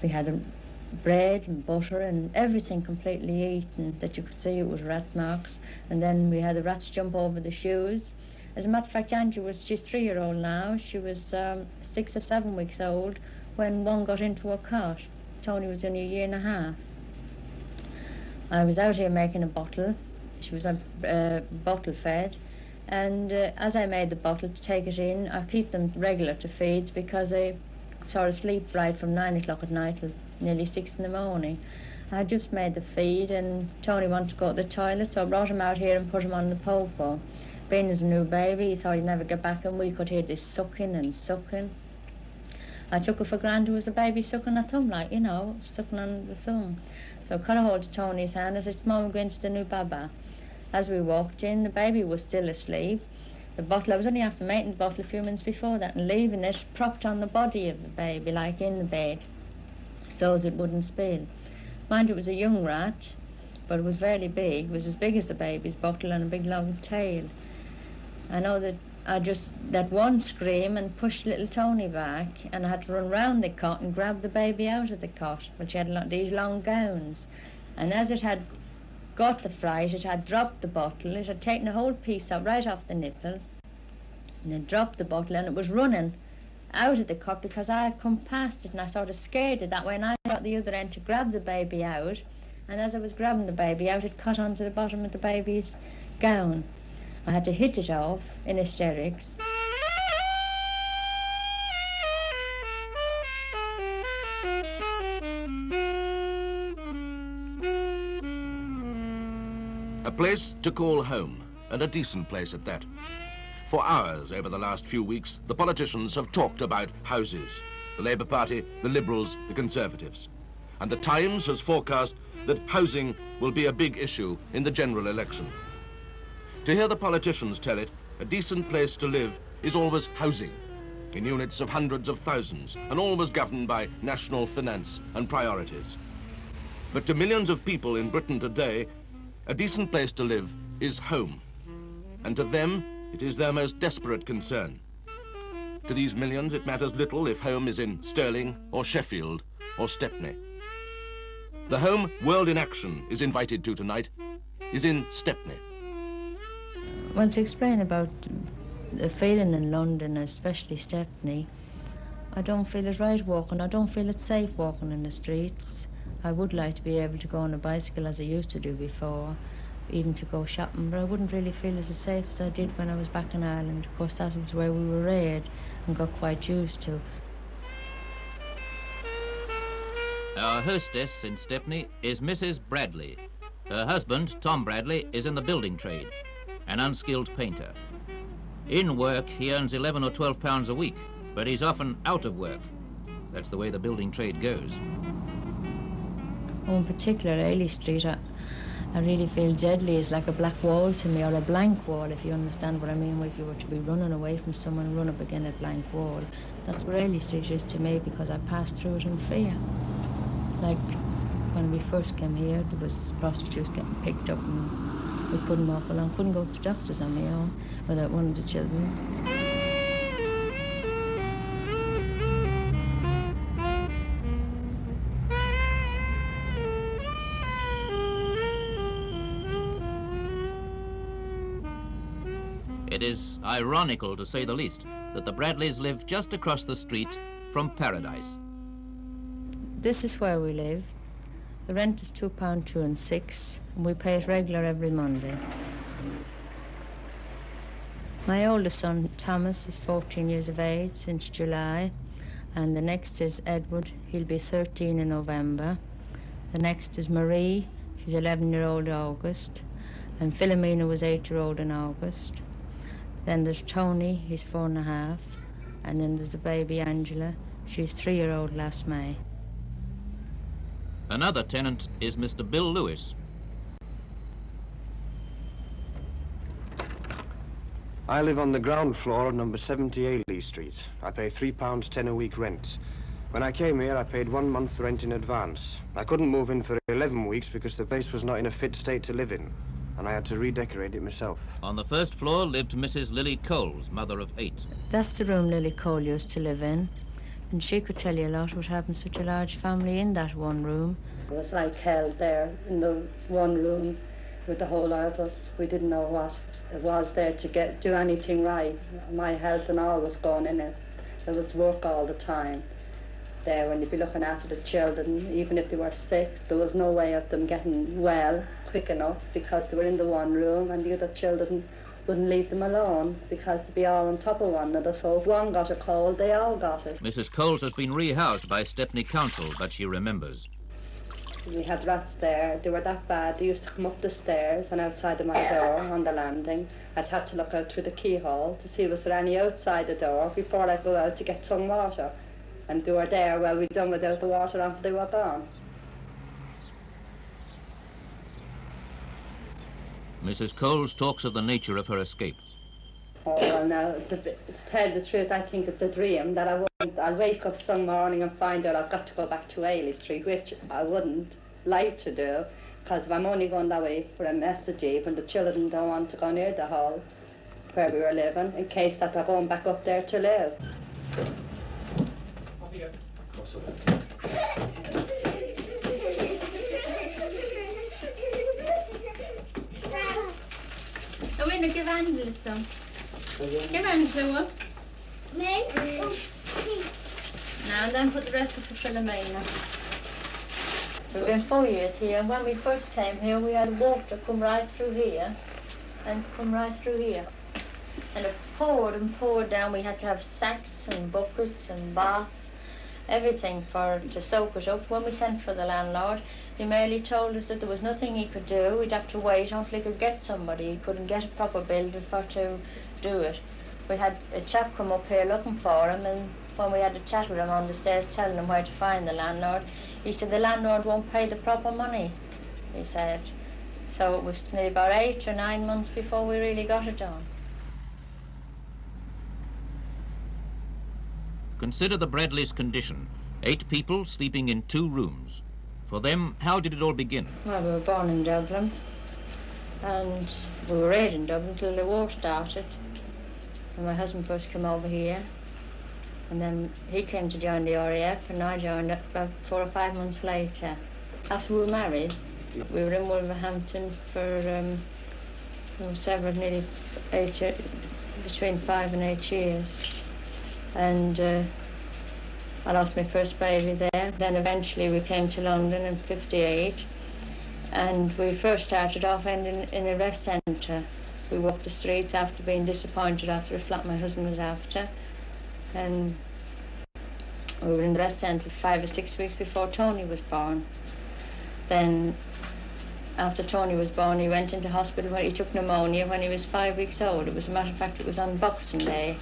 We had bread and butter and everything completely eaten that you could see. It was rat marks. And then we had the rats jump over the shoes. As a matter of fact, she's 3-year-old now. She was 6 or 7 weeks old when one got into a cot. Tony was only 1.5 years. I was out here making a bottle. She was bottle fed. And as I made the bottle to take it in, I keep them regular to feeds because they sort of sleep right from 9 o'clock at night till nearly 6 in the morning. I just made the feed and Tony wanted to go to the toilet, so I brought him out here and put him on the popo. Being as a new baby, he thought he'd never get back, and we could hear this sucking and sucking. I took it for granted it was a baby sucking a thumb, like, you know, sucking on the thumb. So I caught a hold of Tony's hand. I said, "Mum, we're going to the new baba." As we walked in, the baby was still asleep. The bottle, I was only after making the bottle a few minutes before that and leaving it propped on the body of the baby, like in the bed, so as it wouldn't spill. Mind, it was a young rat, but it was very big. It was as big as the baby's bottle and a big long tail. I know that that one scream and pushed little Tony back, and I had to run round the cot and grab the baby out of the cot, but she had these long gowns. And as it had got the fright, it had dropped the bottle. It had taken the whole piece out right off the nipple, and it dropped the bottle, and it was running out of the cot because I had come past it, and I sort of scared it that way, and I got the other end to grab the baby out, and as I was grabbing the baby out, it caught onto the bottom of the baby's gown. I had to hit it off in hysterics. A place to call home, and a decent place at that. For hours over the last few weeks, the politicians have talked about houses. The Labour Party, the Liberals, the Conservatives. And the Times has forecast that housing will be a big issue in the general election. To hear the politicians tell it, a decent place to live is always housing, in units of hundreds of thousands, and always governed by national finance and priorities. But to millions of people in Britain today, a decent place to live is home. And to them, it is their most desperate concern. To these millions, it matters little if home is in Stirling or Sheffield or Stepney. The home World in Action is invited to tonight is in Stepney. Well, to explain about the feeling in London, especially Stepney, I don't feel it right walking. I don't feel it safe walking in the streets. I would like to be able to go on a bicycle as I used to do before, even to go shopping, but I wouldn't really feel as safe as I did when I was back in Ireland. Of course, that was where we were reared and got quite used to. Our hostess in Stepney is Mrs. Bradley. Her husband, Tom Bradley, is in the building trade, an unskilled painter. In work, he earns 11 or 12 pounds a week, but he's often out of work. That's the way the building trade goes. Oh, in particular, Ailey Street, I really feel deadly. It's like a black wall to me, or a blank wall, if you understand what I mean. If you were to be running away from someone and run up against a blank wall, that's what Ailey Street is to me, because I passed through it in fear. Like when we first came here, there was prostitutes getting picked up and we couldn't walk along, couldn't go to the doctors on my own without one of the children. It is ironical, to say the least, that the Bradleys live just across the street from paradise. This is where we live. The rent is £2.2 and 6, and we pay it regular every Monday. My oldest son, Thomas, is 14 years of age since July, and the next is Edward. He'll be 13 in November. The next is Marie. She's 11-year-old August, and Philomena was 8-year-old in August. Then there's Tony, he's 4.5, and then there's the baby Angela. She's 3-year-old last May. Another tenant is Mr. Bill Lewis. I live on the ground floor of number 70 Ailey Street. I pay £3.10 a week rent. When I came here, I paid 1 month's rent in advance. I couldn't move in for 11 weeks because the place was not in a fit state to live in, and I had to redecorate it myself. On the first floor lived Mrs. Lily Coles, mother of 8. That's the room Lily Cole used to live in. And she could tell you a lot with having such a large family in that one room. It was like hell there in the one room with the whole lot of us. We didn't know what it was there to do anything right. My health and all was going in it. There was work all the time there, when you'd be looking after the children. Even if they were sick, there was no way of them getting well quick enough because they were in the one room and the other children wouldn't leave them alone because they'd be all on top of one another. So if one got a cold, they all got it. Mrs. Coles has been rehoused by Stepney Council, but she remembers. We had rats there. They were that bad. They used to come up the stairs and outside of my door on the landing. I'd have to look out through the keyhole to see was there any outside the door before I'd go out to get some water. And they were there, well, we'd done without the water until they were gone. Mrs. Coles talks of the nature of her escape. Oh, well, now, to tell the truth, I think it's a dream that I'll wake up some morning and find out I've got to go back to Ailey Street, which I wouldn't like to do, because if I'm only going that way for a message even, the children don't want to go near the hall where we were living, in case that they're going back up there to live. Go in and give Angela some. Give Angela one. Me? Now then put the rest of the Philomena. We've been 4 years here, and when we first came here we had water come right through here and come right through here. And it poured and poured down. We had to have sacks and buckets and baths, everything to soak it up. When we sent for the landlord, he merely told us that there was nothing he could do. We'd have to wait until he could get somebody. He couldn't get a proper builder to do it. We had a chap come up here looking for him, and when we had a chat with him on the stairs telling him where to find the landlord, he said the landlord won't pay the proper money, he said. So it was nearly about 8 or 9 months before we really got it done. Consider the Bradleys' condition. 8 people sleeping in 2 rooms. For them, how did it all begin? Well, we were born in Dublin, and we were raised in Dublin until the war started. And my husband first came over here, and then he came to join the RAF, and I joined about 4 or 5 months later. After we were married, we were in Wolverhampton for several, nearly 8 years, between 5 and 8 years. And I lost my first baby there. Then eventually we came to London in '58, and we first started off in a rest centre. We walked the streets after being disappointed after a flat my husband was after, and we were in the rest centre 5 or 6 weeks before Tony was born. Then after Tony was born, he went into hospital where he took pneumonia when he was 5 weeks old. It was, a matter of fact, it was on Boxing Day.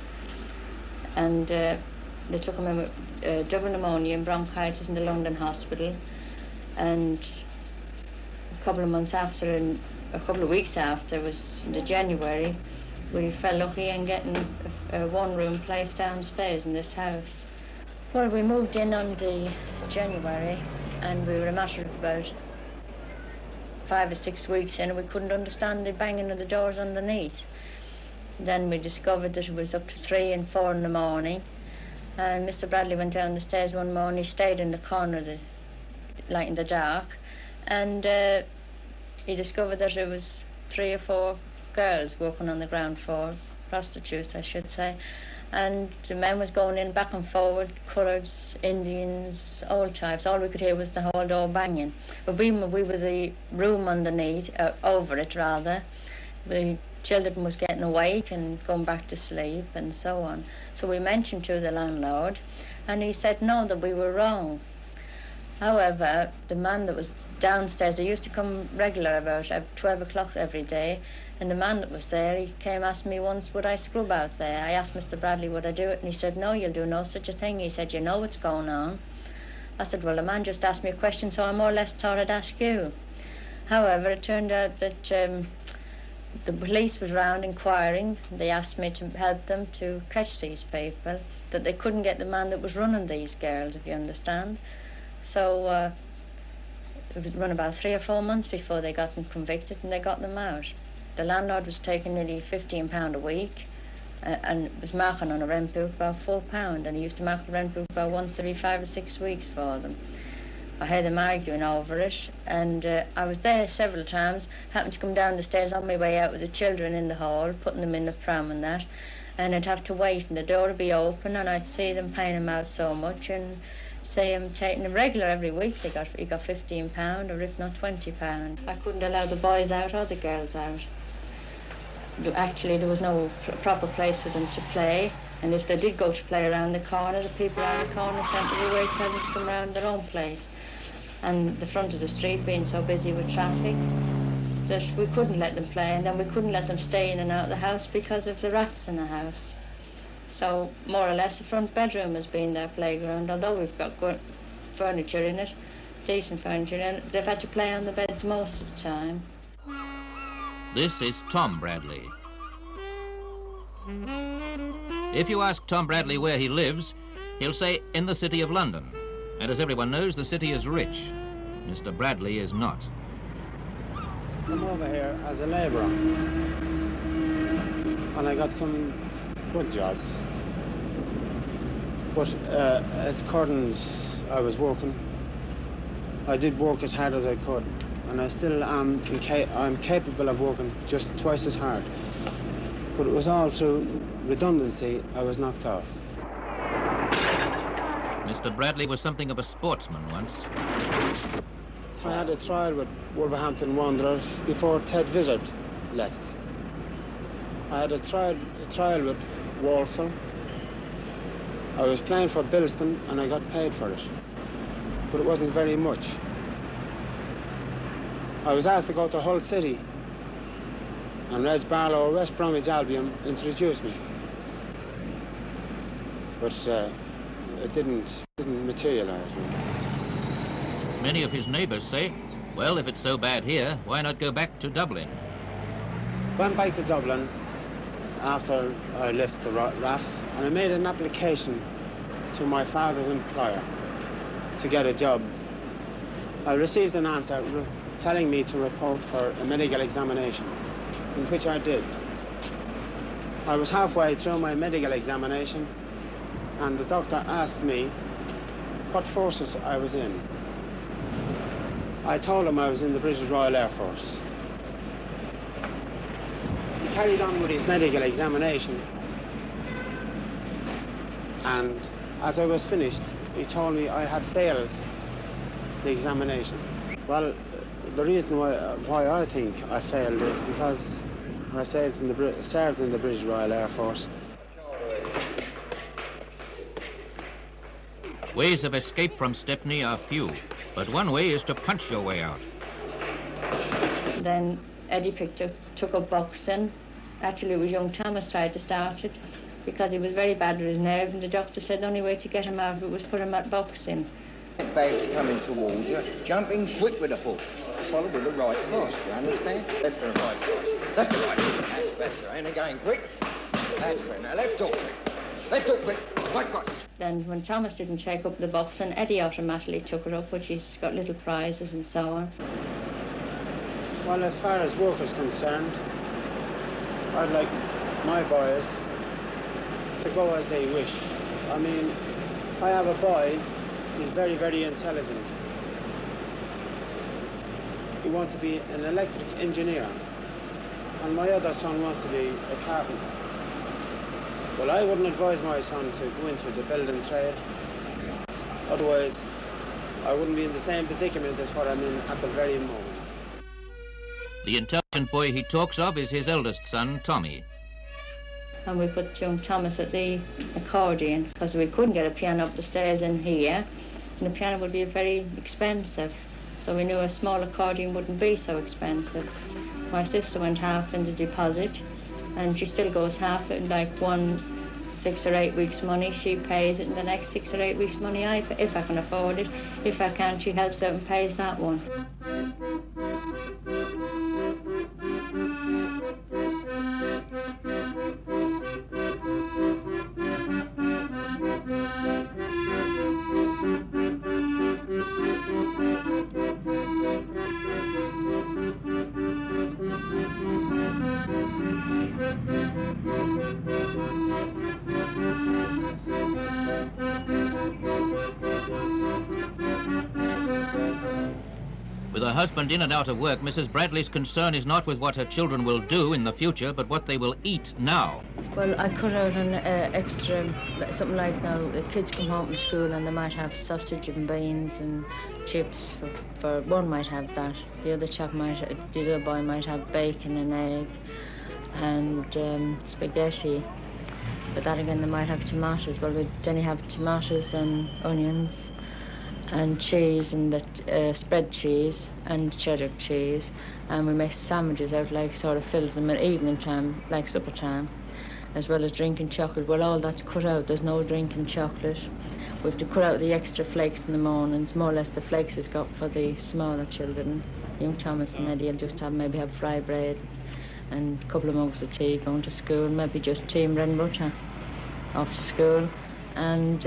And they took him in with double pneumonia and bronchitis in the London hospital. And a couple of months after, and a couple of weeks after, was in the January, we fell lucky in getting a one-room place downstairs in this house. Well, we moved in on the January, and we were a matter of about 5 or 6 weeks in, and we couldn't understand the banging of the doors underneath. Then we discovered that it was up to 3 and 4 in the morning, and Mr. Bradley went down the stairs one morning. He stayed in the corner of the, like in the dark, and he discovered that there was 3 or 4 girls working on the ground floor, prostitutes I should say, and the men was going in back and forward, colours, Indians, all types. All we could hear was the whole door banging. But we were the room underneath, over it rather. The children was getting awake and going back to sleep and so on. So we mentioned to the landlord, and he said no, that we were wrong. However, the man that was downstairs, he used to come regular about 12 o'clock every day, and the man that was there, he came asked me once, would I scrub out there? I asked Mr. Bradley, would I do it? And he said, no, you'll do no such a thing. He said, you know what's going on. I said, well, the man just asked me a question, so I more or less thought I'd ask you. However, it turned out that the police was round inquiring. They asked me to help them to catch these people, that they couldn't get the man that was running these girls, if you understand. So it was run about 3 or 4 months before they got them convicted, and they got them out. The landlord was taking nearly £15 a week, and was marking on a rent book about £4, and he used to mark the rent book about once every 5 or 6 weeks for them. I heard them arguing over it, and I was there several times, happened to come down the stairs on my way out with the children in the hall, putting them in the pram and that, and I'd have to wait and the door would be open and I'd see them paying him out so much and see him taking them regular every week. He got £15 or if not £20. I couldn't allow the boys out or the girls out. Actually, there was no proper place for them to play, and if they did go to play around the corner, the people around the corner sent them away, tell them to come around their own place. And the front of the street being so busy with traffic that we couldn't let them play, and then we couldn't let them stay in and out of the house because of the rats in the house. So more or less the front bedroom has been their playground, although we've got good furniture in it, decent furniture, and they've had to play on the beds most of the time. This is Tom Bradley. If you ask Tom Bradley where he lives, he'll say in the City of London. And as everyone knows, the city is rich. Mr. Bradley is not. I'm over here as a labourer, and I got some good jobs. But as curtains, I was working. I did work as hard as I could, and I still am. I'm capable of working just twice as hard. But it was all through redundancy I was knocked off. Mr. Bradley was something of a sportsman once. I had a trial with Wolverhampton Wanderers before Ted Vizard left. I had a trial with Walsall. I was playing for Bilston and I got paid for it, but it wasn't very much. I was asked to go to Hull City, and Reg Barlow, West Bromwich Albion, introduced me. But it didn't materialise, really. Many of his neighbours say, well, if it's so bad here, why not go back to Dublin? Went back to Dublin after I left the RAF, and I made an application to my father's employer to get a job. I received an answer telling me to report for a medical examination, in which I did. I was halfway through my medical examination, and the doctor asked me what forces I was in. I told him I was in the British Royal Air Force. He carried on with his medical examination, and as I was finished, he told me I had failed the examination. Well, the reason why I think I failed is because I served in the British Royal Air Force. Ways of escape from Stepney are few, but one way is to punch your way out. Then Eddie took up boxing. Actually, it was young Thomas tried to start it because he was very bad with his nerves, and the doctor said the only way to get him out of it was put him at boxing. Bag's coming towards you, jumping quick with the hook. Follow with the right cross, you understand? Left and right cross. Left and right. That's better, and again quick. That's better. Now left hook quick. Left hook quick. Right cross. Then when Thomas didn't take up the boxing, Eddie automatically took it up, which he's got little prizes and so on. Well, as far as work is concerned, I'd like my boys to go as they wish. I mean, I have a boy, he's very, very intelligent. He wants to be an electric engineer, and my other son wants to be a carpenter. Well, I wouldn't advise my son to go into the building trade. Otherwise, I wouldn't be in the same predicament as what I'm in at the very moment. The intelligent boy he talks of is his eldest son, Tommy. And we put young Thomas at the accordion because we couldn't get a piano up the stairs in here, and the piano would be very expensive. So we knew a small accordion wouldn't be so expensive. My sister went half in the deposit, and she still goes half in like 6 or 8 weeks' money. She pays it, and the next 6 or 8 weeks' money I pay, if I can afford it. If I can't, she helps out and pays that one. With her husband in and out of work, Mrs. Bradley's concern is not with what her children will do in the future, but what they will eat now. Well, I cut out an extra, something like now, the kids come home from school and they might have sausage and beans and chips. For one might have that. The other boy might have bacon and egg and spaghetti. But that again, they might have tomatoes. Well, then you have tomatoes and onions and cheese and the spread cheese and cheddar cheese, and we make sandwiches out like sort of fills them at evening time, like supper time, as well as drinking chocolate. Well, all that's cut out. There's no drinking chocolate. We have to cut out the extra flakes in the mornings. More or less the flakes is got for the smaller children. Young Thomas and Eddie will just maybe have fry bread and a couple of mugs of tea going to school, maybe just tea and bread and butter after school, and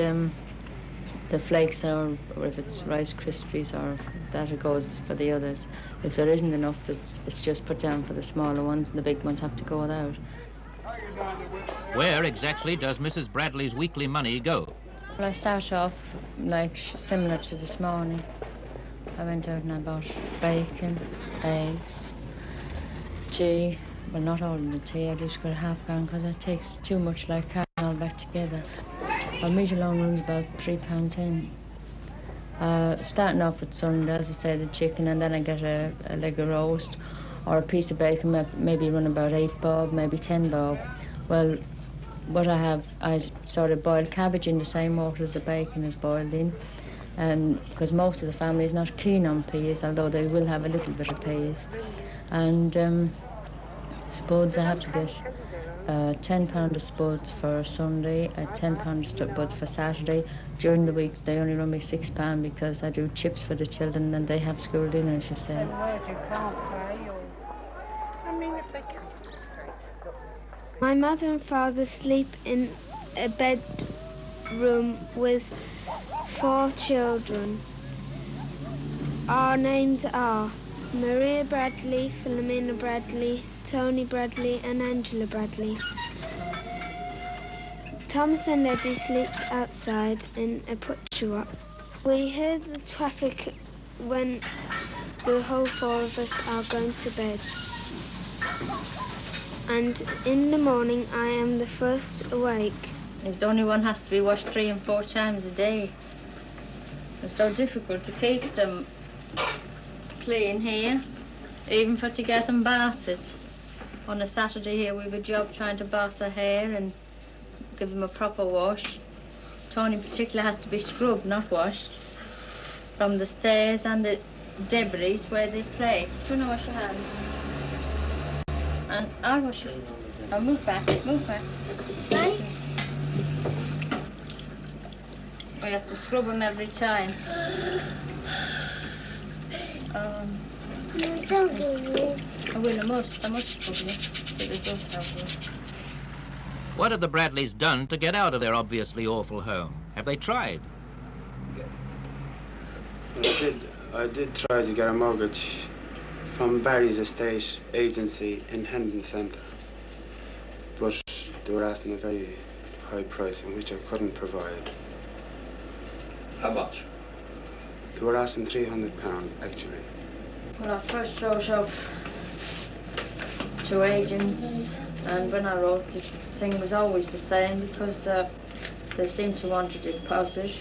the flakes, or if it's Rice Krispies, or that it goes for the others. If there isn't enough, it's just put down for the smaller ones, and the big ones have to go without. Where exactly does Mrs. Bradley's weekly money go? Well, I start off like similar to this morning. I went out and I bought bacon, eggs, tea. Well, not all of the tea, I just got a half pound because it takes too much like carrying all back together. Our meat alone runs about £3.10. Starting off with Sunday, as I say, the chicken, and then I get a leg of roast or a piece of bacon, maybe run about 8 bob, maybe 10 bob. Well, what I sort of boil cabbage in the same water as the bacon is boiled in, because most of the family is not keen on peas, although they will have a little bit of peas. And spuds, I have to get £10 of spuds for Sunday, £10 of spuds for Saturday. During the week, they only run me £6 because I do chips for the children and they have school dinners, you say. My mother and father sleep in a bedroom with 4 children. Our names are Maria Bradley, Philomena Bradley, Tony Bradley and Angela Bradley. Thomas and Eddie sleeps outside in a put-you-up. We hear the traffic when the whole 4 of us are going to bed. And in the morning I am the first awake. It's the only one has to be washed 3 and 4 times a day. It's so difficult to keep them clean here, even to get them bathed. On a Saturday here, we have a job trying to bath their hair and give them a proper wash. Tony in particular has to be scrubbed, not washed, from the stairs and the debris where they play. Do you want to wash your hands? And I'll wash it. I'll move back, move back. Right. We have to scrub them every time. I must scrub you. What have the Bradleys done to get out of their obviously awful home? Have they tried? I did try to get a mortgage from Barry's estate agency in Hendon Centre, but they were asking a very high price, in which I couldn't provide. How much? They were asking £300, actually. Well, I first wrote up to agents, and when I wrote, the thing was always the same, because they seemed to want a deposit,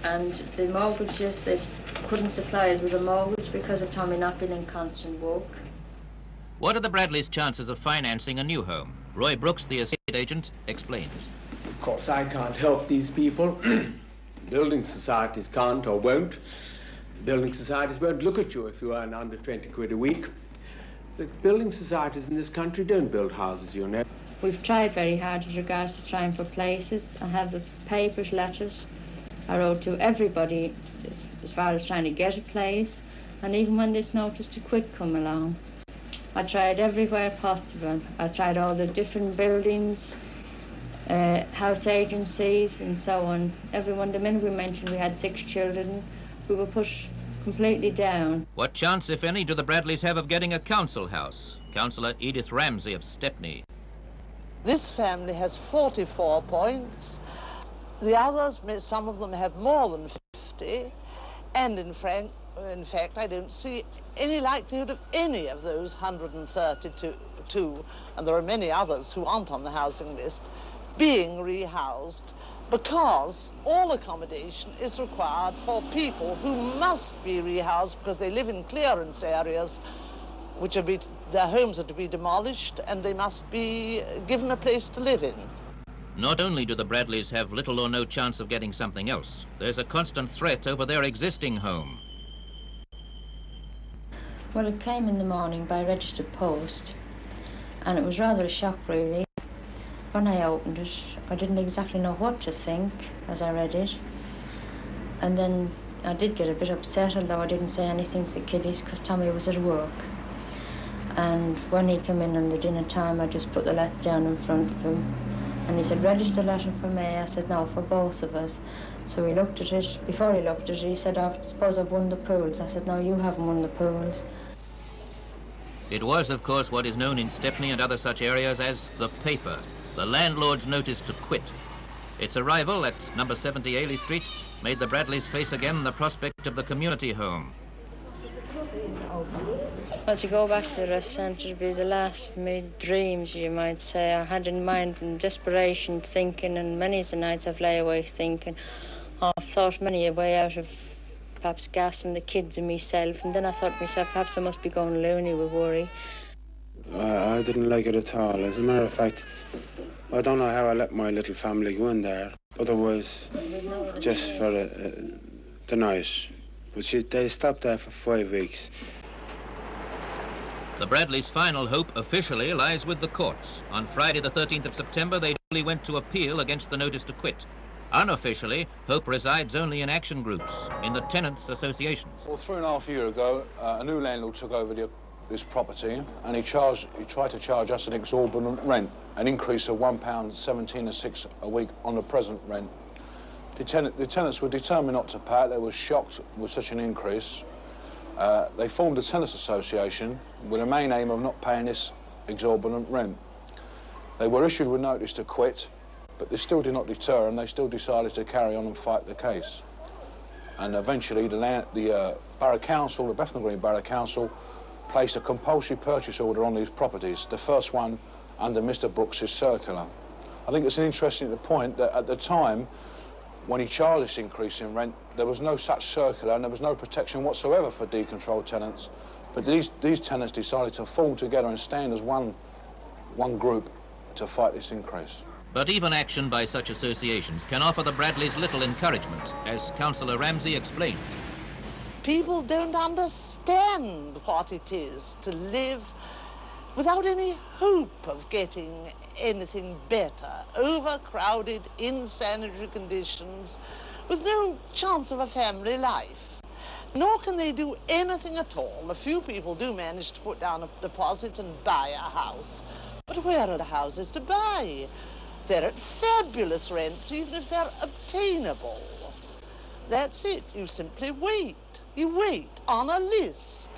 and the mortgages, they couldn't supply us with a mortgage because of Tommy not being in constant work. What are the Bradleys' chances of financing a new home? Roy Brooks, the estate agent, explains. Of course, I can't help these people. Building societies can't or won't. Building societies won't look at you if you earn under 20 quid a week. The building societies in this country don't build houses, you know. We've tried very hard as regards to trying for places. I have the papers, letters. I wrote to everybody as far as trying to get a place, and even when this notice to quit come along. I tried everywhere possible. I tried all the different buildings, house agencies and so on. Everyone, the minute we mentioned we had 6 children, we were put completely down. What chance, if any, do the Bradleys have of getting a council house? Councillor Edith Ramsey of Stepney. This family has 44 points. The others, some of them have more than 50, and in fact, I don't see any likelihood of any of those 132, and there are many others who aren't on the housing list, being rehoused, because all accommodation is required for people who must be rehoused because they live in clearance areas, their homes are to be demolished, and they must be given a place to live in. Not only do the Bradleys have little or no chance of getting something else, there's a constant threat over their existing home. Well, it came in the morning by registered post, and it was rather a shock, really. When I opened it, I didn't exactly know what to think as I read it. And then I did get a bit upset, although I didn't say anything to the kiddies because Tommy was at work. And when he came in on the dinner time, I just put the letter down in front of him. And he said, "Register letter for me." I said, "No, for both of us." So he looked at it. Before he looked at it, he said, "I suppose I've won the pools." I said, "No, you haven't won the pools." It was, of course, what is known in Stepney and other such areas as the paper, the landlord's notice to quit. Its arrival at number 70 Ailey Street made the Bradleys face again the prospect of the community home. Well, to go back to the restaurant would be the last of my dreams, you might say. I had in mind in desperation thinking, and many's the nights I've lay awake thinking. I've thought many a way out of perhaps gassing the kids and myself, and then I thought to myself, perhaps I must be going loony with worry. I didn't like it at all. As a matter of fact, I don't know how I let my little family go in there. Otherwise, just for the night. But they stopped there for 5 weeks. The Bradleys' final hope officially lies with the courts. On Friday the 13th of September, they went to appeal against the notice to quit. Unofficially, hope resides only in action groups, in the tenants' associations. Well, 3.5 years ago, a new landlord took over this property, and he tried to charge us an exorbitant rent, an increase of £1.17 a week on the present rent. The tenants were determined not to pay it. They were shocked with such an increase. They formed a tenants association with the main aim of not paying this exorbitant rent. They were issued with notice to quit, but this still did not deter them. They still decided to carry on and fight the case. And eventually the Borough Council, the Bethnal Green Borough Council, placed a compulsory purchase order on these properties, the first one under Mr. Brooks's circular. I think it's an interesting point that at the time, when he charged this increase in rent, there was no such circular and there was no protection whatsoever for decontrolled tenants. But these tenants decided to form together and stand as one group to fight this increase. But even action by such associations can offer the Bradleys little encouragement, as Councillor Ramsey explained. People don't understand what it is to live without any hope of getting anything better, overcrowded, insanitary conditions, with no chance of a family life. Nor can they do anything at all. A few people do manage to put down a deposit and buy a house. But where are the houses to buy? They're at fabulous rents, even if they're obtainable. That's it. You simply wait. You wait on a list.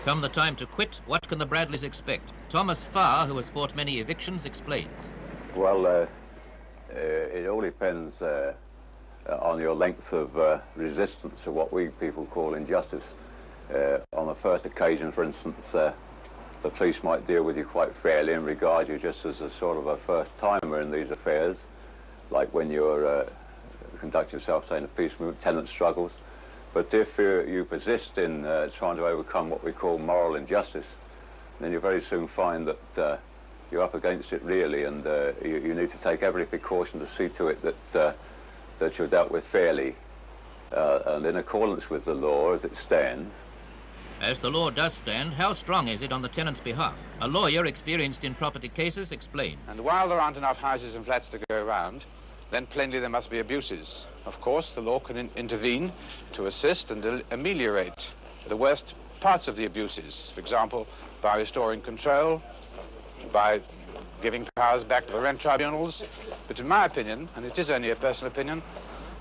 Come the time to quit, what can the Bradleys expect? Thomas Farr, who has fought many evictions, explains. Well, it all depends on your length of resistance to what we people call injustice. On the first occasion, for instance, the police might deal with you quite fairly and regard you just as a sort of a first-timer in these affairs, like when you're conduct yourself, say, in a peace movement, tenant struggles. But if you persist in trying to overcome what we call moral injustice, then you very soon find that you're up against it really, and you need to take every precaution to see to it that you're dealt with fairly and in accordance with the law as it stands. As the law does stand, how strong is it on the tenant's behalf? A lawyer experienced in property cases explains. And while there aren't enough houses and flats to go around, then plainly there must be abuses. Of course, the law can intervene to assist and ameliorate the worst parts of the abuses. For example, by restoring control, by giving powers back to the rent tribunals. But in my opinion, and it is only a personal opinion,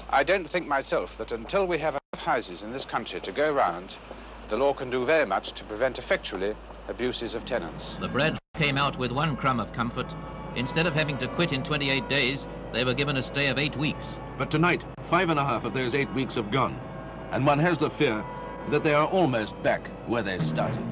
I don't think myself that until we have enough houses in this country to go around, the law can do very much to prevent effectually abuses of tenants. The Brad came out with one crumb of comfort. Instead of having to quit in 28 days, they were given a stay of 8 weeks. But tonight, 5.5 of those 8 weeks have gone, and one has the fear that they are almost back where they started.